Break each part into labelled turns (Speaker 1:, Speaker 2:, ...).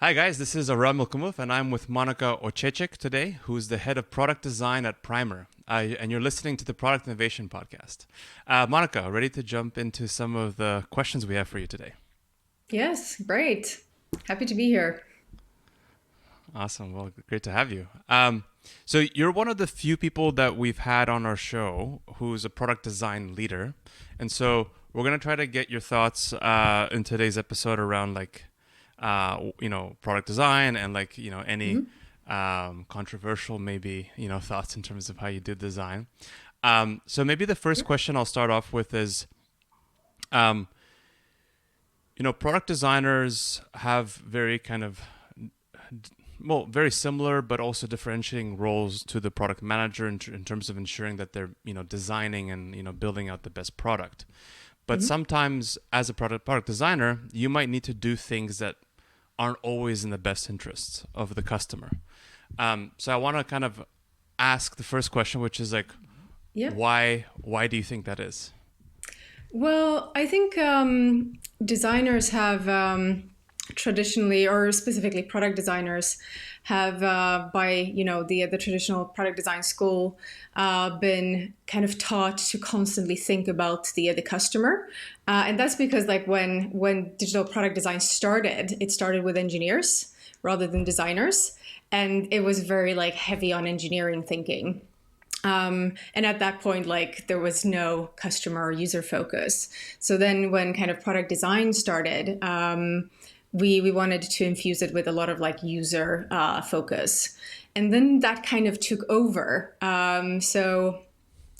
Speaker 1: Hi guys, this is Aram Melkoumov, and I'm with Monika Ocieczek today, who's the head of product design at Primer. And you're listening to the Product Innovation Podcast. Monika, ready to jump into some of the questions we have for you today?
Speaker 2: Yes, great. Happy to be here.
Speaker 1: Awesome. Well, great to have you. So you're one of the few people that we've had on our show who's a product design leader, and so we're gonna try to get your thoughts in today's episode around product design and any
Speaker 2: Mhm.
Speaker 1: controversial maybe thoughts in terms of how you do design. So maybe the first question I'll start off with is, um, product designers have very kind of very similar, but also differentiating roles to the product manager in terms of ensuring that they're designing and building out the best product. But
Speaker 2: Mhm.
Speaker 1: sometimes, as a product designer, you might need to do things that aren't always in the best interests of the customer. So I want to kind of ask the first question, which is like,
Speaker 2: Yeah.
Speaker 1: why do you think that is?
Speaker 2: Well, I think designers have traditionally, or specifically product designers, have by the traditional product design school been kind of taught to constantly think about the customer, and that's because like when digital product design started, it started with engineers rather than designers, and it was very like heavy on engineering thinking. And at that point, like there was no customer or user focus. So then when kind of product design started, we wanted to infuse it with a lot of like user focus. And then that kind of took over. So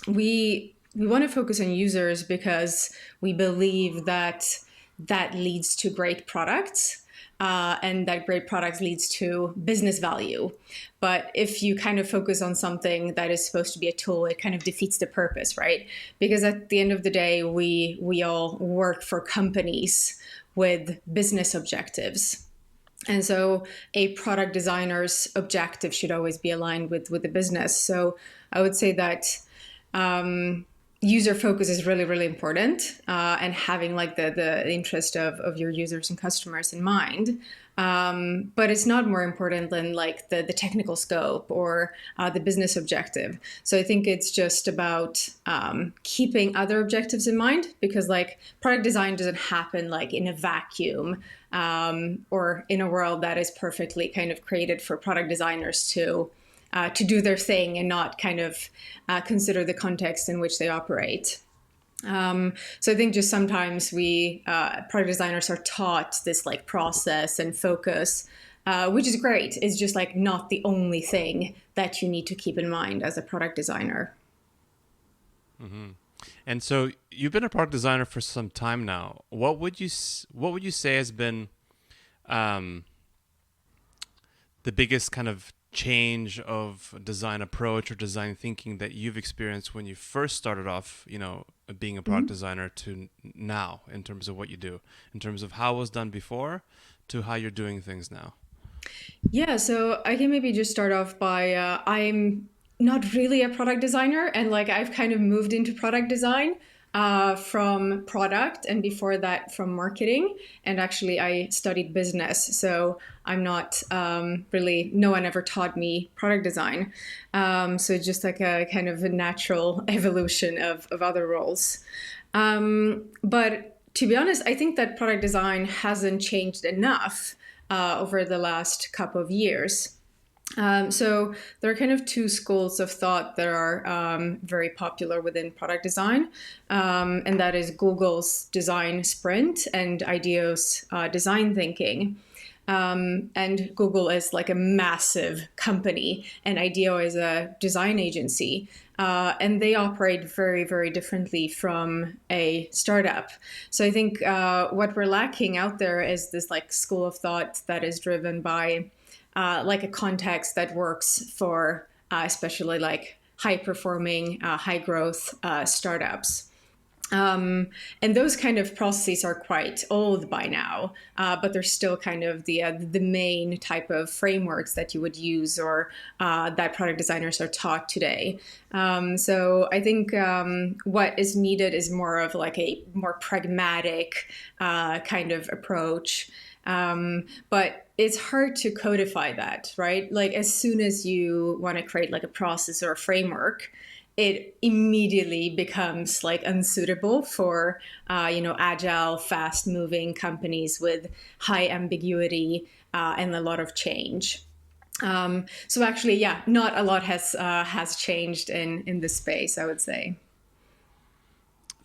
Speaker 2: we want to focus on users because we believe that that leads to great products, and that great products leads to business value. But if you kind of focus on something that is supposed to be a tool, it kind of defeats the purpose, right? Because at the end of the day, we all work for companies with business objectives. And so a product designer's objective should always be aligned with the business. So I would say that user focus is really, really important, and having like the interest of your users and customers in mind. But it's not more important than like the technical scope or the business objective. So I think it's just about keeping other objectives in mind, because like product design doesn't happen like in a vacuum, or in a world that is perfectly kind of created for product designers to do their thing and not kind of consider the context in which they operate. So I think just sometimes we product designers are taught this like process and focus, which is great. It's just like not the only thing that you need to keep in mind as a product designer.
Speaker 1: Hmm. And so you've been a product designer for some time now. What would you say has been um, the biggest kind of change of design approach or design thinking that you've experienced when you first started off, being a product
Speaker 2: Mhm.
Speaker 1: designer to now in terms of what you do, in terms of how it was done before to how you're doing things now?
Speaker 2: Yeah, so I can maybe just start off by I'm not really a product designer, and like I've kind of moved into product design from product, and before that from marketing. And actually, I studied business, so I'm not really. No one ever taught me product design, so it's just like a kind of a natural evolution of other roles. But to be honest, I think that product design hasn't changed enough over the last couple of years. So there are kind of two schools of thought that are very popular within product design, and that is Google's design sprint and IDEO's design thinking. And Google is like a massive company, and IDEO is a design agency. And they operate very, very differently from a startup. So I think what we're lacking out there is this like school of thought that is driven by like a context that works for especially like high performing, high growth startups. And those kind of processes are quite old by now, but they're still kind of the main type of frameworks that you would use, or that product designers are taught today. So I think what is needed is more of like a more pragmatic kind of approach, But it's hard to codify that, right? Like as soon as you want to create like a process or a framework, it immediately becomes like unsuitable for agile, fast moving companies with high ambiguity and a lot of change. So actually, yeah, not a lot has changed in this space, I would say.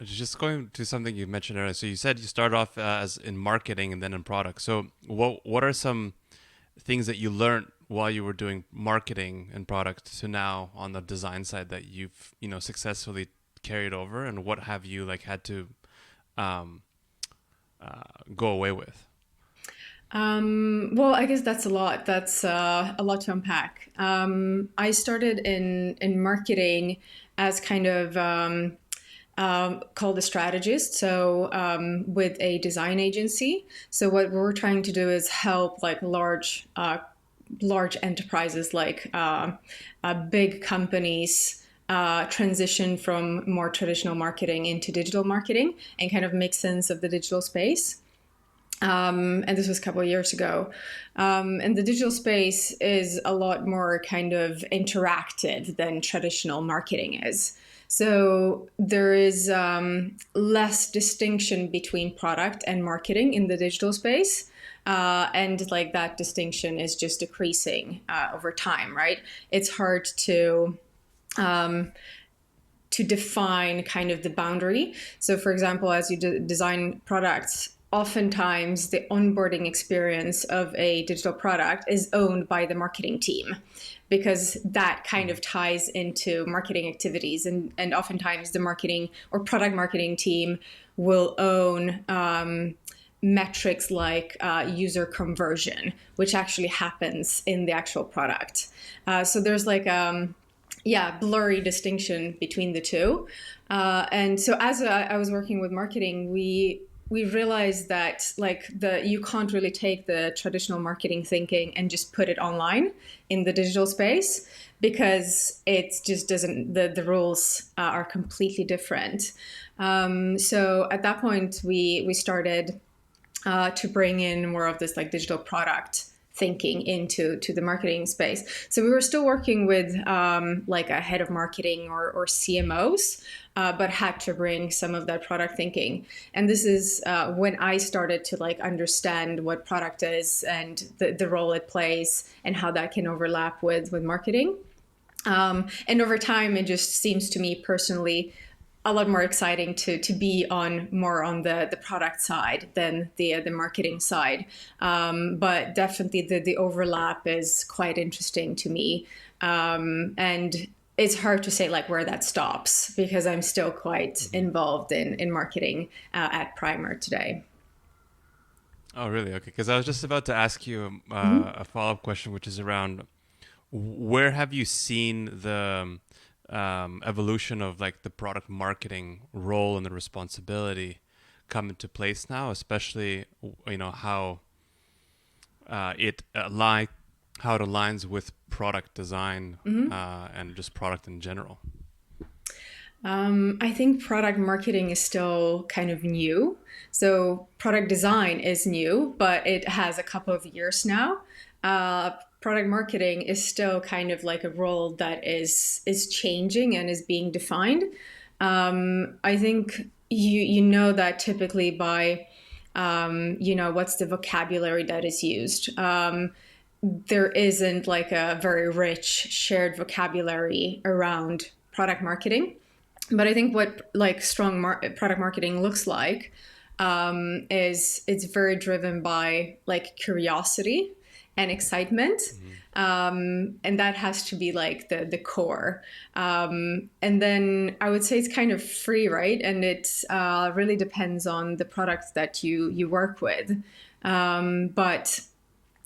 Speaker 1: Just going to something you mentioned earlier. So you said you started off as in marketing and then in product. So what are some things that you learned while you were doing marketing and product to now on the design side that you've successfully carried over, and what have you like had to um, go away with?
Speaker 2: Well, I guess that's a lot. That's a lot to unpack. I started in marketing as kind of called a strategist. So with a design agency. So what we're trying to do is help like large enterprises, like big companies. Transition from more traditional marketing into digital marketing and kind of make sense of the digital space. And this was a couple of years ago. And the digital space is a lot more kind of interactive than traditional marketing is. So there is less distinction between product and marketing in the digital space. And like that distinction is just decreasing over time, right? It's hard um, to define kind of the boundary. So, for example, as you design products, oftentimes the onboarding experience of a digital product is owned by the marketing team because that kind of ties into marketing activities. And oftentimes the marketing or product marketing team will own metrics like user conversion, which actually happens in the actual product. So there's like blurry distinction between the two. And so as I was working with marketing, we realized that like you can't really take the traditional marketing thinking and just put it online in the digital space because it just doesn't, the rules are completely different. So at that point, we started to bring in more of this like digital product thinking into the marketing space. So we were still working with like a head of marketing or CMOs, but had to bring some of that product thinking. And this is when I started to like understand what product is and the role it plays and how that can overlap with marketing. And over time, it just seems to me personally a lot more exciting to be more on the product side than the marketing side. But definitely the overlap is quite interesting to me. And it's hard to say like where that stops because I'm still quite involved in marketing at Primer today.
Speaker 1: Oh, really? Okay. Because I was just about to ask you a follow-up question, which is around where have you seen the evolution of like the product marketing role and the responsibility come into place now, especially how how it aligns with product design and just product in general.
Speaker 2: I think product marketing is still kind of new. So product design is new, but it has a couple of years now. Product marketing is still kind of like a role that is changing and is being defined. I think you know that typically by what's the vocabulary that is used. There isn't like a very rich shared vocabulary around product marketing. But I think what like strong product marketing looks like is it's very driven by like curiosity and excitement. And that has to be like the core. And then I would say it's kind of free, right? And it really depends on the product that you work with. But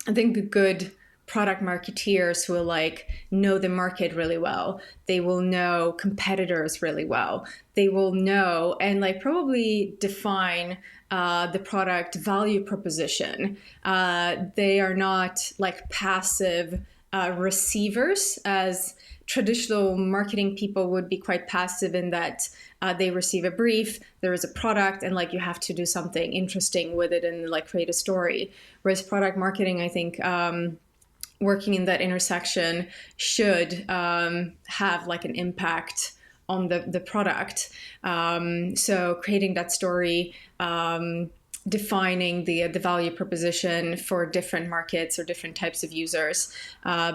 Speaker 2: I think good product marketeers will like know the market really well. They will know competitors really well. They will know and like probably define the product value proposition. They are not like passive receivers, as traditional marketing people would be quite passive in that they receive a brief, there is a product, and like you have to do something interesting with it and like create a story. Whereas product marketing, I think, working in that intersection should have like an impact on the product. So creating that story, defining the value proposition for different markets or different types of users,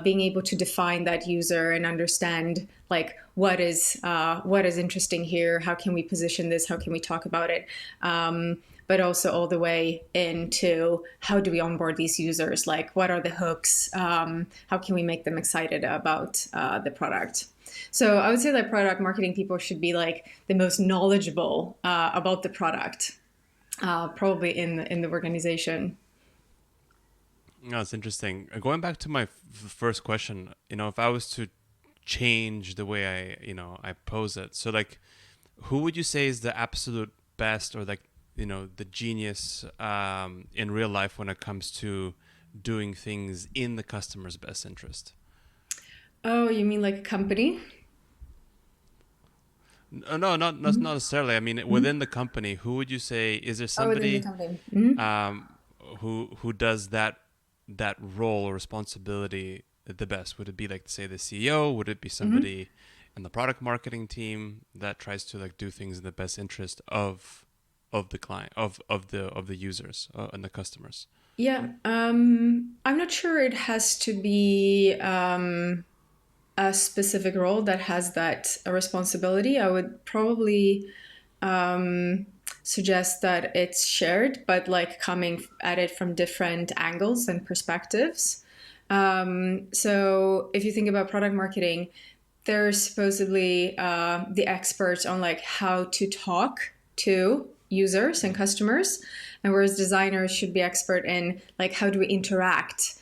Speaker 2: being able to define that user and understand like what is interesting here, how can we position this, how can we talk about it, but also all the way into how do we onboard these users, like what are the hooks, how can we make them excited about the product. So I would say that product marketing people should be like the most knowledgeable about the product. Probably in the organization.
Speaker 1: No, it's interesting. Going back to my first question, if I was to change the way I pose it, so like, who would you say is the absolute best, or like, the genius in real life when it comes to doing things in the customer's best interest?
Speaker 2: Oh, you mean like a company?
Speaker 1: No, not necessarily. I mean, within the company, who would you say, is there
Speaker 2: Oh, within the
Speaker 1: somebody
Speaker 2: company.
Speaker 1: who does that role or responsibility the best? Would it be like, say, the CEO? Would it be somebody in the product marketing team that tries to like do things in the best interest of the client, of the users and the customers?
Speaker 2: Yeah, I'm not sure it has to be a specific role that has that responsibility. I would probably suggest that it's shared, but like coming at it from different angles and perspectives. So if you think about product marketing, they're supposedly the experts on like how to talk to users and customers, and whereas designers should be expert in like how do we interact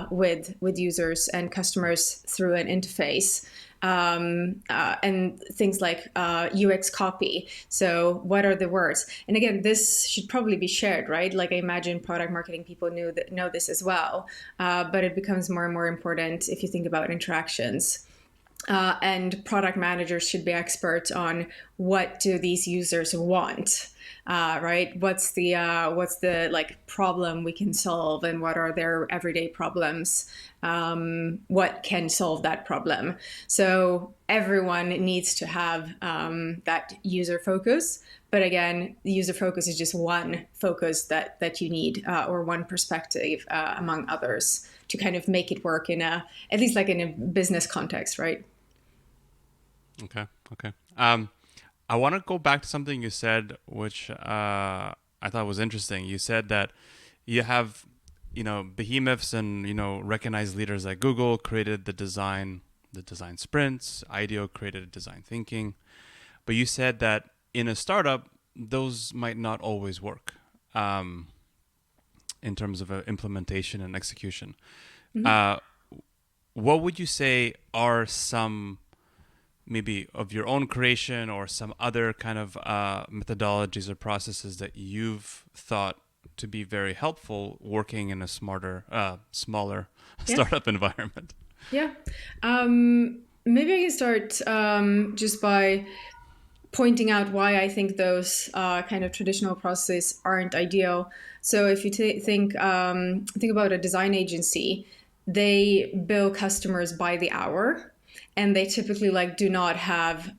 Speaker 2: with users and customers through an interface, and things like UX copy. So what are the words? And again, this should probably be shared, right? Like I imagine product marketing people know this as well, but it becomes more and more important if you think about interactions. And product managers should be experts on what do these users want, right? What's the like problem we can solve, and what are their everyday problems? What can solve that problem? So everyone needs to have that user focus. But again, the user focus is just one focus that you need, or one perspective among others to kind of make it work at least like in a business context, right?
Speaker 1: Okay. I want to go back to something you said, which I thought was interesting. You said that you have, behemoths and, recognized leaders like Google created the design sprints, IDEO created design thinking. But you said that in a startup, those might not always work in terms of implementation and execution. What would you say are some maybe of your own creation or some other kind of methodologies or processes that you've thought to be very helpful working in a smaller startup environment?
Speaker 2: Yeah. Maybe I can start just by pointing out why I think those kind of traditional processes aren't ideal. So if you think about a design agency, they bill customers by the hour, and they typically like do not have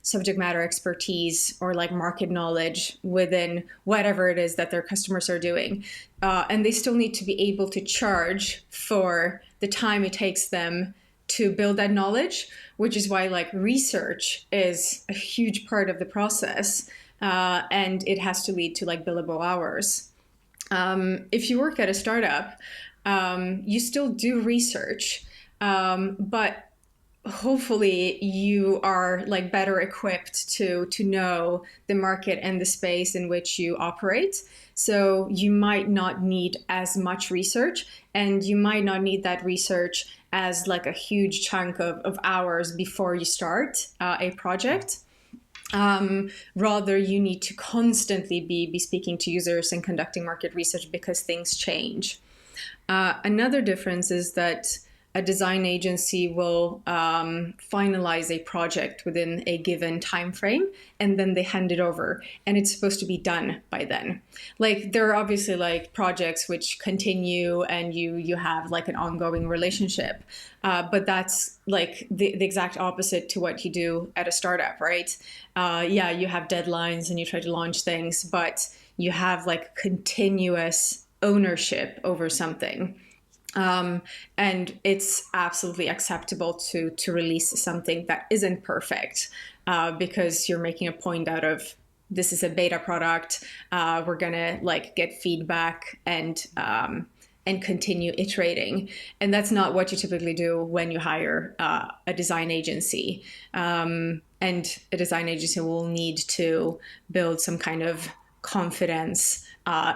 Speaker 2: subject matter expertise or like market knowledge within whatever it is that their customers are doing. And they still need to be able to charge for the time it takes them to build that knowledge, which is why like research is a huge part of the process, and it has to lead to like billable hours. If you work at a startup, you still do research, but hopefully you are like better equipped to know the market and the space in which you operate. So you might not need as much research, and you might not need that research as like a huge chunk of hours before you start a project. Rather, you need to constantly be speaking to users and conducting market research because things change. Another difference is that a design agency will finalize a project within a given time frame, and then they hand it over, and it's supposed to be done by then. Like, there are obviously like projects which continue, and you have like an ongoing relationship, but that's like the exact opposite to what you do at a startup, right? Yeah, you have deadlines and you try to launch things, but you have like continuous ownership over something. And it's absolutely acceptable to release something that isn't perfect, because you're making a point out of, this is a beta product. We're gonna like get feedback and continue iterating. And that's not what you typically do when you hire a design agency. And a design agency will need to build some kind of confidence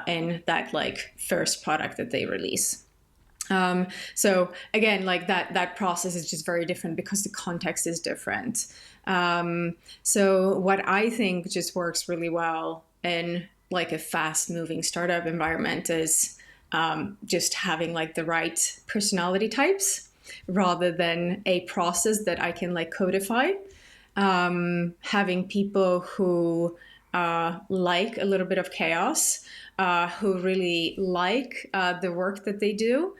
Speaker 2: in that like first product that they release. So again, like that process is just very different because the context is different. So what I think just works really well in like a fast moving startup environment is just having like the right personality types rather than a process that I can like codify. Having people who like a little bit of chaos, who really like the work that they do,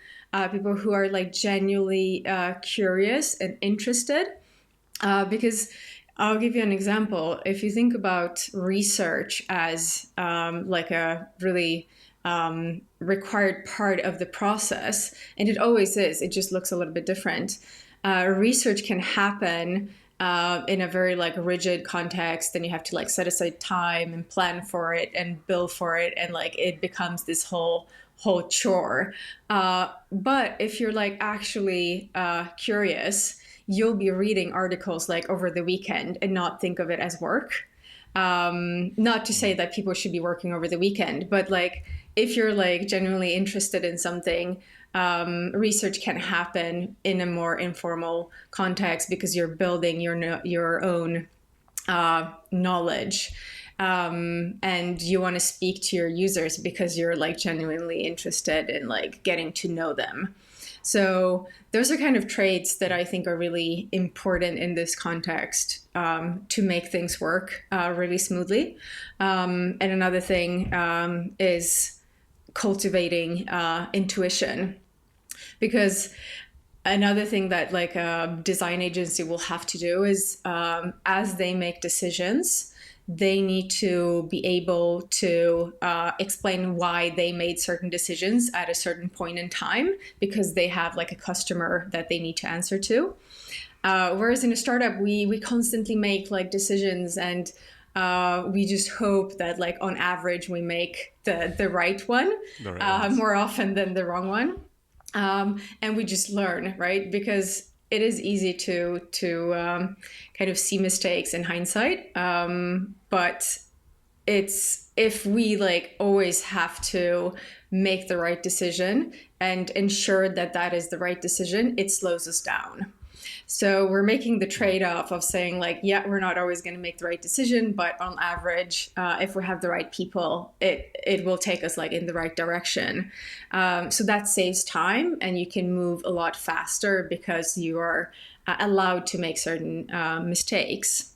Speaker 2: people who are like genuinely curious and interested. Because I'll give you an example. If you think about research as like a really required part of the process, and it always is, it just looks a little bit different. Research can happen in a very like rigid context, then you have to like set aside time and plan for it and bill for it, and like it becomes this whole chore. But if you're like actually curious, you'll be reading articles like over the weekend and not think of it as work. Not to say that people should be working over the weekend, but like if you're like genuinely interested in something, research can happen in a more informal context because you're building your own knowledge. And you want to speak to your users because you're like genuinely interested in like getting to know them. So those are kind of traits that I think are really important in this context, to make things work really smoothly. And another thing is cultivating intuition, because another thing that like a design agency will have to do is, as they make decisions, they need to be able to explain why they made certain decisions at a certain point in time, because they have like a customer that they need to answer to. Whereas in a startup, we constantly make like decisions, and we just hope that like on average we make the right one, more often than the wrong one. And we just learn, right? Because it is easy to kind of see mistakes in hindsight. But it's, if we like always have to make the right decision and ensure that that is the right decision, it slows us down. So we're making the trade-off of saying like, yeah, we're not always going to make the right decision, but on average, if we have the right people, it will take us like in the right direction. So that saves time, and you can move a lot faster because you are allowed to make certain mistakes.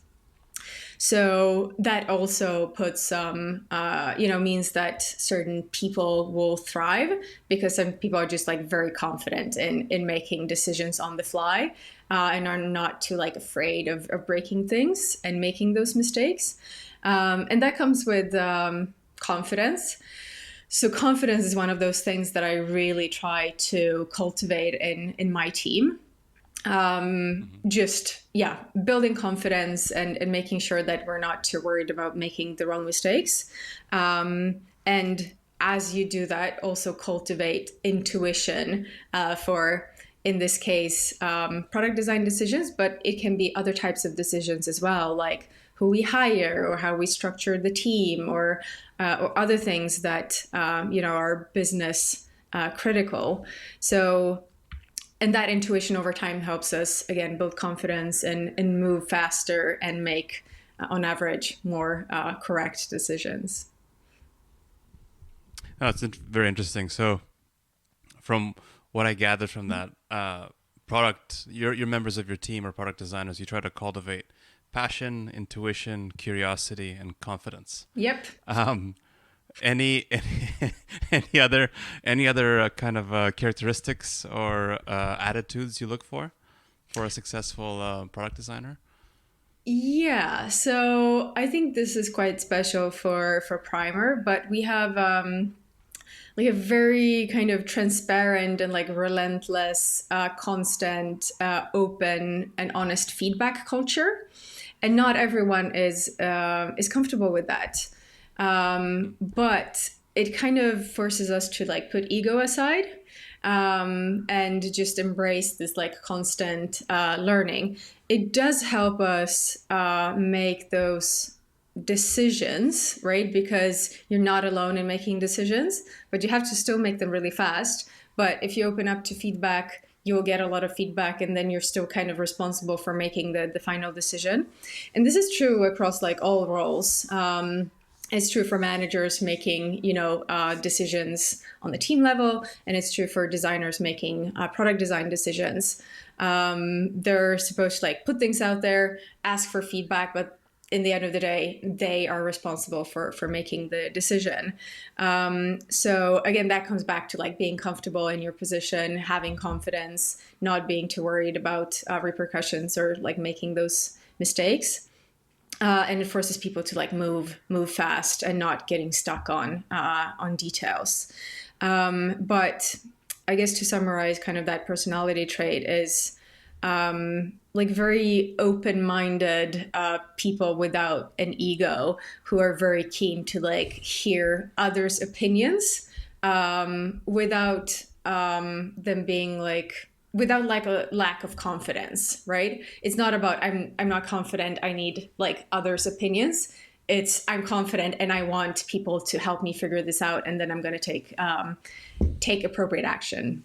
Speaker 2: So that also puts some, means that certain people will thrive because some people are just like very confident in making decisions on the fly, and are not too like afraid of breaking things and making those mistakes. And that comes with confidence. So confidence is one of those things that I really try to cultivate in my team. Just, yeah, building confidence and making sure that we're not too worried about making the wrong mistakes. And as you do that, also cultivate intuition for, in this case, product design decisions, but it can be other types of decisions as well, like who we hire or how we structure the team, or other things that, are business critical. So, and that intuition over time helps us, again, build confidence and move faster and make, on average, more correct decisions.
Speaker 1: That's very interesting. So from what I gathered from that, product, your members of your team or product designers, you try to cultivate passion, intuition, curiosity, and confidence.
Speaker 2: Yep.
Speaker 1: Um, any other kind of characteristics or attitudes you look for a successful product designer?
Speaker 2: Yeah, so I think this is quite special for Primer, but we have like a very kind of transparent and like relentless, constant, open and honest feedback culture, and not everyone is comfortable with that. But it kind of forces us to like put ego aside, and just embrace this like constant learning. It does help us make those decisions, right? Because you're not alone in making decisions, but you have to still make them really fast. But if you open up to feedback, you'll get a lot of feedback, and then you're still kind of responsible for making the final decision. And this is true across like all roles. It's true for managers making, decisions on the team level, and it's true for designers making product design decisions. They're supposed to like put things out there, ask for feedback, but in the end of the day, they are responsible for making the decision. So again, that comes back to like being comfortable in your position, having confidence, not being too worried about repercussions or like making those mistakes. And it forces people to like move fast and not getting stuck on details. But I guess to summarize, kind of that personality trait is like very open-minded people without an ego, who are very keen to like hear others' opinions without them being like, without like a lack of confidence, right? It's not about I'm not confident, I need like others' opinions. It's I'm confident and I want people to help me figure this out, and then I'm going to take appropriate action.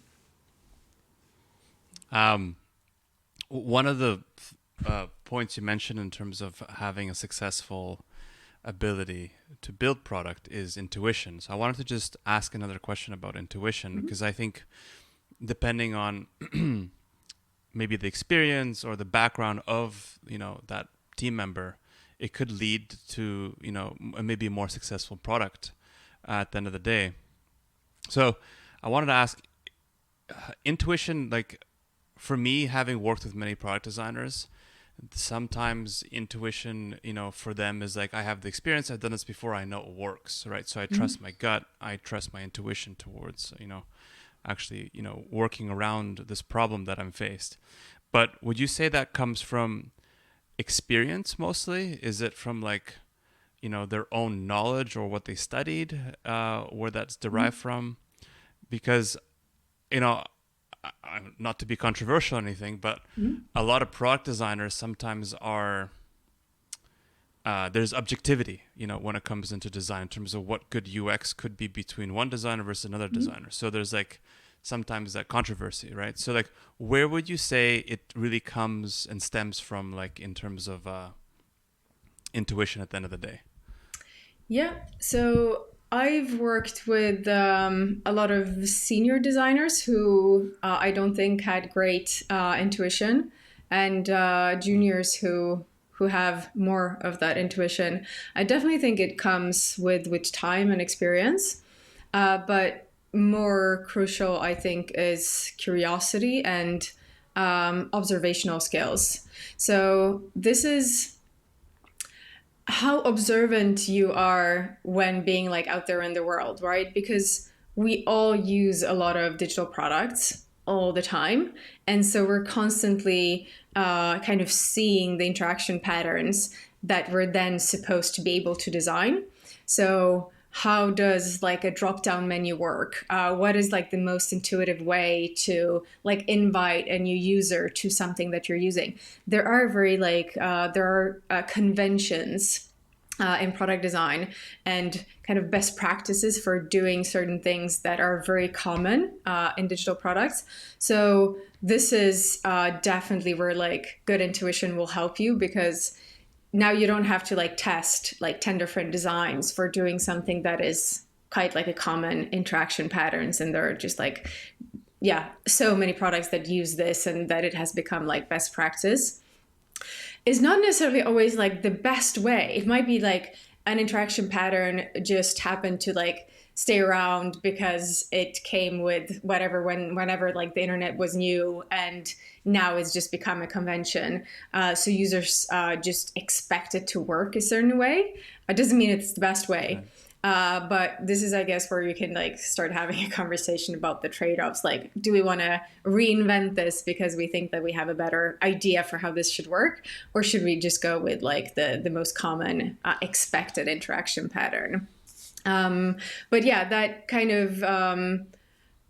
Speaker 1: One of the points you mentioned in terms of having a successful ability to build product is intuition. So I wanted to just ask another question about intuition, because I think depending on maybe the experience or the background of that team member, it could lead to maybe a more successful product at the end of the day. So I wanted to ask, intuition, like for me, having worked with many product designers, sometimes intuition, for them is like, I have the experience, I've done this before, I know it works, right? So I trust my gut, I trust my intuition towards actually working around this problem that I'm faced. But would you say that comes from experience mostly? Is it from like their own knowledge or what they studied, where that's derived from? Because not to be controversial or anything, but a lot of product designers sometimes are there's objectivity, when it comes into design in terms of what good UX could be between one designer versus another designer. So there's like sometimes that controversy, right? So like, where would you say it really comes and stems from, like in terms of intuition at the end of the day?
Speaker 2: Yeah, so I've worked with a lot of senior designers who I don't think had great intuition, and juniors who have more of that intuition. I definitely think it comes with time and experience, but more crucial, I think, is curiosity and observational skills. So this is how observant you are when being like out there in the world, right? Because we all use a lot of digital products all the time. And so we're constantly kind of seeing the interaction patterns that we're then supposed to be able to design. So how does like a drop-down menu work? What is like the most intuitive way to like invite a new user to something that you're using? There are there are conventions in product design and kind of best practices for doing certain things that are very common in digital products. So this is definitely where like good intuition will help you, because now you don't have to like test like 10 different designs for doing something that is quite like a common interaction patterns, and they're just like yeah, so many products that use this and that it has become like best practice, is not necessarily always like the best way. It might be like an interaction pattern just happened to like stay around because it came with whatever whenever like the internet was new, and now it's just become a convention. So users just expect it to work a certain way. It doesn't mean it's the best way.
Speaker 1: Right.
Speaker 2: But this is, I guess, where you can like start having a conversation about the trade-offs. Like, do we want to reinvent this because we think that we have a better idea for how this should work, or should we just go with like the most common expected interaction pattern? But yeah, that kind of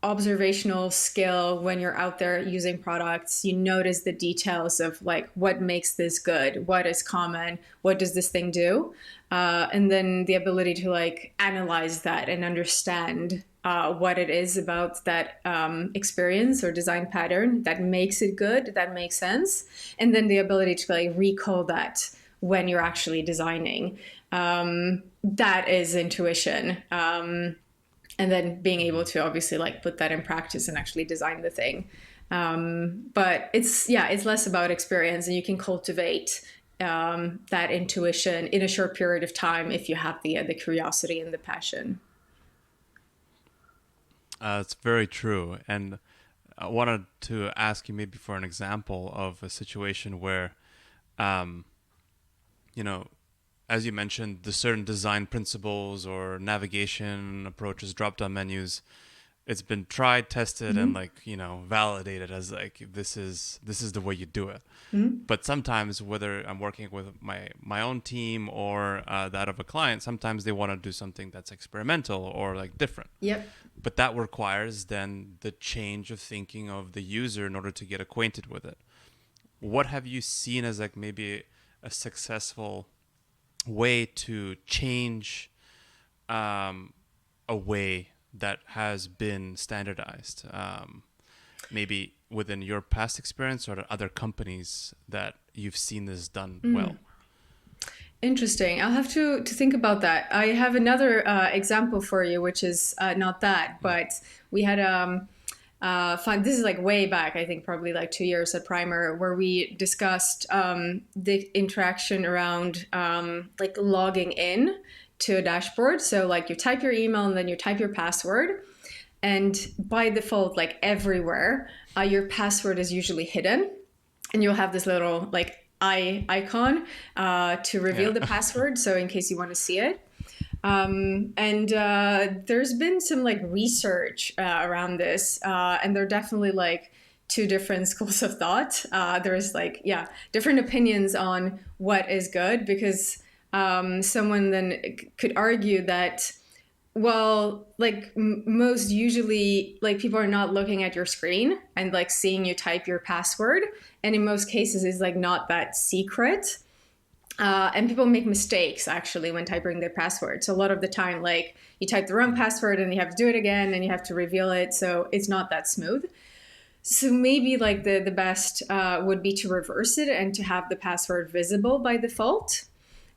Speaker 2: observational skill when you're out there using products, you notice the details of like what makes this good, what is common, what does this thing do, and then the ability to like analyze that and understand what it is about that experience or design pattern that makes it good, that makes sense, and then the ability to like recall that when you're actually designing. That is intuition. And then being able to obviously like put that in practice and actually design the thing. But it's less about experience, and you can cultivate that intuition in a short period of time if you have the curiosity and the passion.
Speaker 1: It's very true. And I wanted to ask you maybe for an example of a situation where, um, you know, as you mentioned, the certain design principles or navigation approaches, drop-down menus, it's been tried, tested, and
Speaker 2: Mm-hmm.
Speaker 1: like, validated as like this is the way you do it.
Speaker 2: Mm-hmm.
Speaker 1: But sometimes, whether I'm working with my own team or that of a client, sometimes they want to do something that's experimental or like different.
Speaker 2: Yep.
Speaker 1: But that requires then the change of thinking of the user in order to get acquainted with it. What have you seen as like maybe a successful way to change a way that has been standardized, maybe within your past experience or other companies that you've seen this done well?
Speaker 2: Interesting. I'll have to think about that. I have another example for you, which is not that,
Speaker 1: Mm.
Speaker 2: but we had fun. This is like way back, I think probably like 2 years at Primer, where we discussed the interaction around like logging in to a dashboard. So like you type your email and then you type your password. And by default, like everywhere, your password is usually hidden. And you'll have this little like icon to reveal
Speaker 1: Yeah.
Speaker 2: the password. So in case you want to see it. And there's been some like research around this, and there are definitely like two different schools of thought. There's like, yeah, different opinions on what is good, because someone then could argue that, well, like most usually, like people are not looking at your screen and like seeing you type your password. And in most cases, it's like not that secret. And people make mistakes actually when typing their password. So a lot of the time, like you type the wrong password and you have to do it again and you have to reveal it. So it's not that smooth. So maybe like the best would be to reverse it and to have the password visible by default.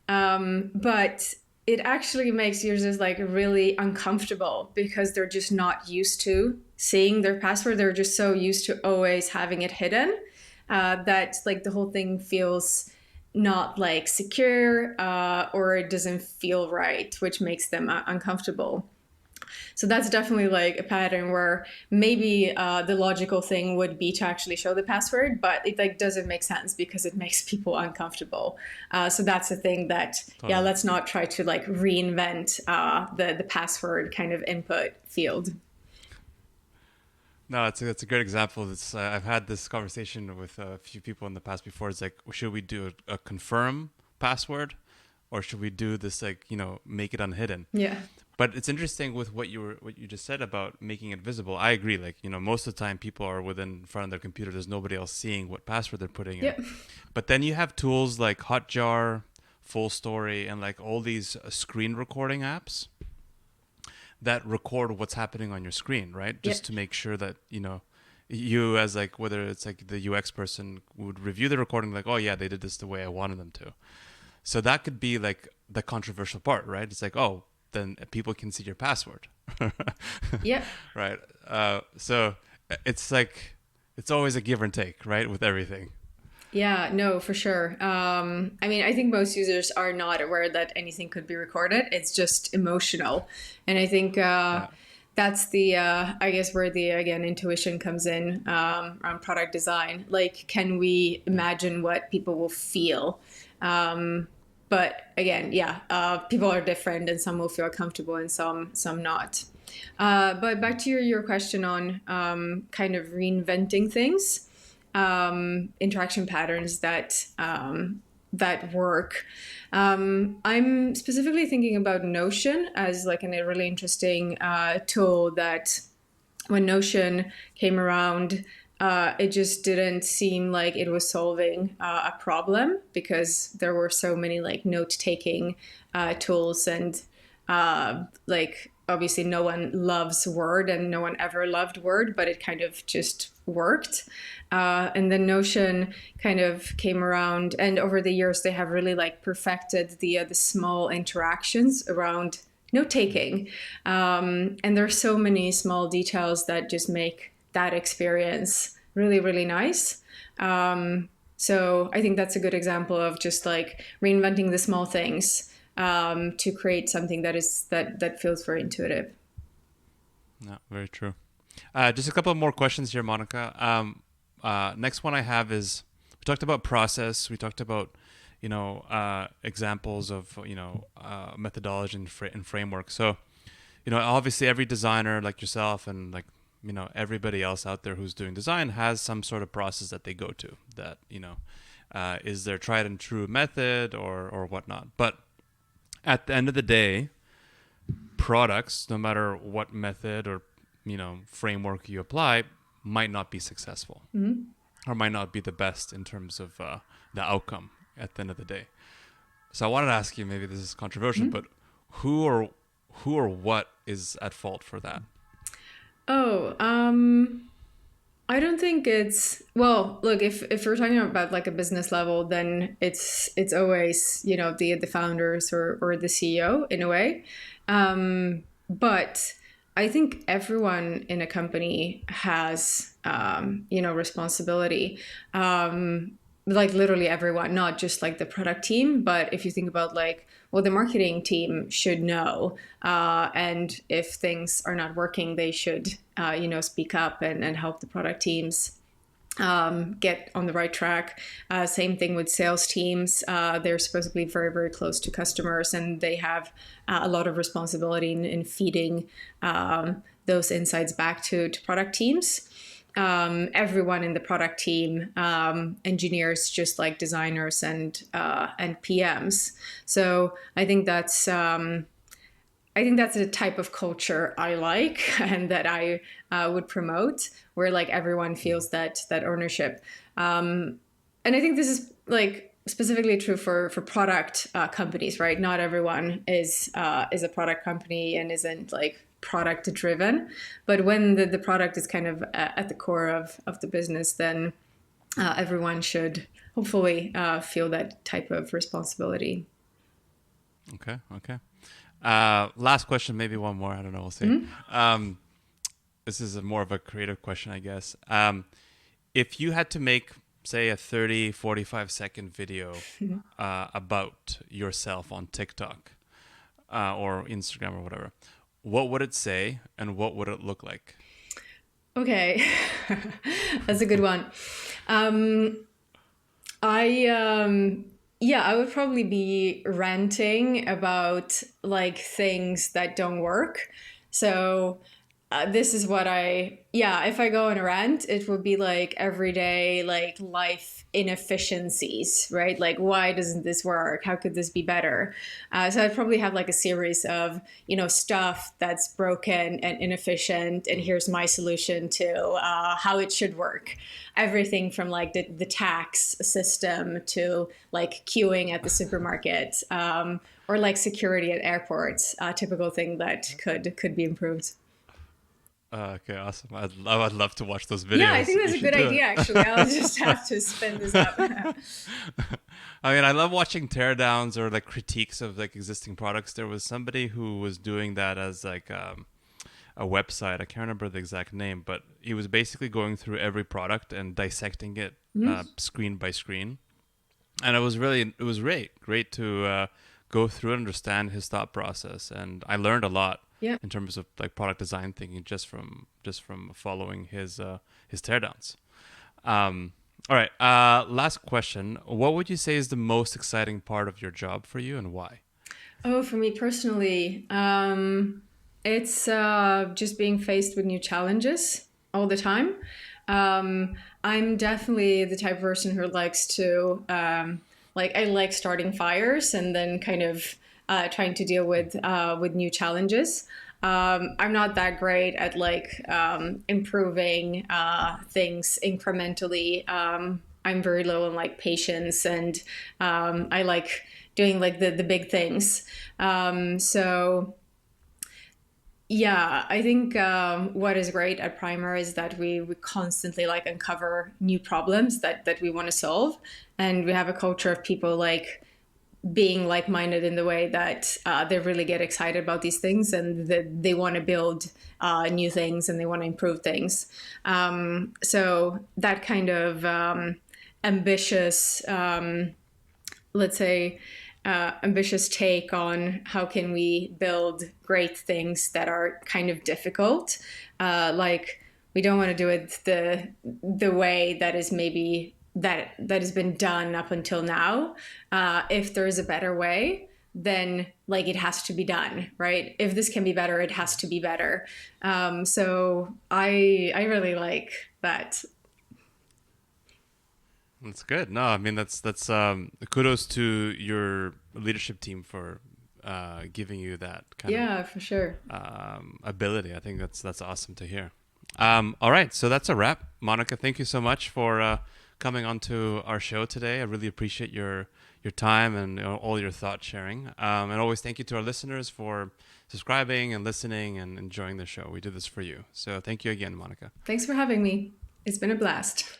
Speaker 2: But it actually makes users like really uncomfortable because they're just not used to seeing their password. They're just so used to always having it hidden that like the whole thing feels not like secure, or it doesn't feel right, which makes them uncomfortable. So that's definitely like a pattern where maybe the logical thing would be to actually show the password, but it like doesn't make sense because it makes people uncomfortable. So that's the thing that, yeah,
Speaker 1: Totally.
Speaker 2: let's not try to like reinvent the password kind of input field.
Speaker 1: No, it's a great example. I've had this conversation with a few people in the past before. It's like, should we do a confirm password, or should we do this like make it unhidden?
Speaker 2: Yeah.
Speaker 1: But it's interesting with what you just said about making it visible. I agree. Like most of the time people are within front of their computer. There's nobody else seeing what password they're putting in.
Speaker 2: Yep.
Speaker 1: But then you have tools like Hotjar, Full Story, and like all these screen recording apps that record what's happening on your screen, right? Just
Speaker 2: Yep.
Speaker 1: to make sure that, you as like, whether it's like the UX person would review the recording like, oh yeah, they did this the way I wanted them to. So that could be like the controversial part, right? It's like, oh, then people can see your password.
Speaker 2: Yep.
Speaker 1: Right. So it's like it's always a give and take, right, with everything.
Speaker 2: Yeah, no, for sure. I mean, I think most users are not aware that anything could be recorded. It's just emotional. And I think
Speaker 1: Yeah.
Speaker 2: that's the, I guess, where the, again, intuition comes in around product design. Like, can we
Speaker 1: Yeah.
Speaker 2: imagine what people will feel? But again, yeah, people are different and some will feel comfortable and some not. But back to your question on kind of reinventing things, interaction patterns that that work. I'm specifically thinking about Notion as like a really interesting tool that when Notion came around, it just didn't seem like it was solving a problem because there were so many like note taking tools and like obviously no one loves Word and no one ever loved Word, but it kind of just worked. And then Notion kind of came around, and over the years they have really like perfected the small interactions around note taking. And there's so many small details that just make that experience really, really nice. So I think that's a good example of just like reinventing the small things to create something that feels very intuitive.
Speaker 1: No, very true. Just a couple of more questions here, Monica. Next one I have is we talked about process. We talked about examples of methodology and framework. So obviously every designer like yourself and like everybody else out there who's doing design has some sort of process that they go to that is their tried and true method or whatnot. But at the end of the day, products, no matter what method or framework you apply, might not be successful or might not be the best in terms of the outcome at the end of the day. So I wanted to ask you, maybe this is controversial, but who or what is at fault for that?
Speaker 2: Oh, I don't think it's well. Look, if we're talking about like a business level, then it's always the founders or the CEO in a way. But I think everyone in a company has responsibility. Like literally everyone, not just like the product team, but if you think about like, well, the marketing team should know, and if things are not working, they should speak up and help the product teams get on the right track. Same thing with sales teams. They're supposed to be very, very close to customers, and they have a lot of responsibility in feeding those insights back to product teams. Everyone in the product team, engineers, just like designers and PMs. So I think that's a type of culture I like and that I would promote, where like everyone feels that ownership. And I think this is like specifically true for product companies, right? Not everyone is a product company and isn't like product driven, but when the product is kind of at the core of the business, then everyone should hopefully feel that type of responsibility.
Speaker 1: Okay. Last question, maybe one more. I don't know. We'll see. This is more of a creative question, I guess. If you had to make, say, a 30, 45-second video about yourself on TikTok or Instagram or whatever, what would it say and what would it look like?
Speaker 2: Okay, that's a good one. I would probably be ranting about like things that don't work. So this is what if I go on a rant, it would be like everyday, like life inefficiencies, right? Like, why doesn't this work? How could this be better? So I'd probably have like a series of, stuff that's broken and inefficient. And here's my solution to how it should work. Everything from like the tax system to like queuing at the supermarket, or like security at airports, a typical thing that could be improved.
Speaker 1: Okay, awesome. I'd love to watch those
Speaker 2: Yeah, I
Speaker 1: videos.
Speaker 2: think
Speaker 1: You
Speaker 2: that's a
Speaker 1: should
Speaker 2: good
Speaker 1: do
Speaker 2: idea,
Speaker 1: it.
Speaker 2: actually. I'll just have to spin this up.
Speaker 1: I mean, I love watching teardowns or like critiques of like existing products. There was somebody who was doing that as like a website. I can't remember the exact name, but he was basically going through every product and dissecting it screen by screen. And it was great to go through and understand his thought process. And I learned a lot
Speaker 2: Yeah.
Speaker 1: in terms of like product design thinking just from following his teardowns. All right. Last question. What would you say is the most exciting part of your job for you, and why?
Speaker 2: Oh, for me personally, it's just being faced with new challenges all the time. I'm definitely the type of person who likes to, I like starting fires and then kind of trying to deal with new challenges. I'm not that great at improving things incrementally. I'm very low on like patience, and I like doing like the big things. So yeah, I think what is great at Primer is that we constantly like uncover new problems that we want to solve, and we have a culture of people like being like-minded in the way that they really get excited about these things, and that they want to build new things and they want to improve things. So that kind of ambitious, let's say, ambitious take on how can we build great things that are kind of difficult. We don't want to do it the way that is maybe that has been done up until now. If there is a better way, then like it has to be done, right? If this can be better, it has to be better. So I really like that.
Speaker 1: That's good. No, I mean that's kudos to your leadership team for giving you that kind
Speaker 2: Yeah, for sure.
Speaker 1: of ability. I think that's awesome to hear. All right, so that's a wrap. Monika, thank you so much for coming onto our show today. I really appreciate your time and all your thought sharing. And always thank you to our listeners for subscribing and listening and enjoying the show. We do this for you. So thank you again, Monika.
Speaker 2: Thanks for having me. It's been a blast.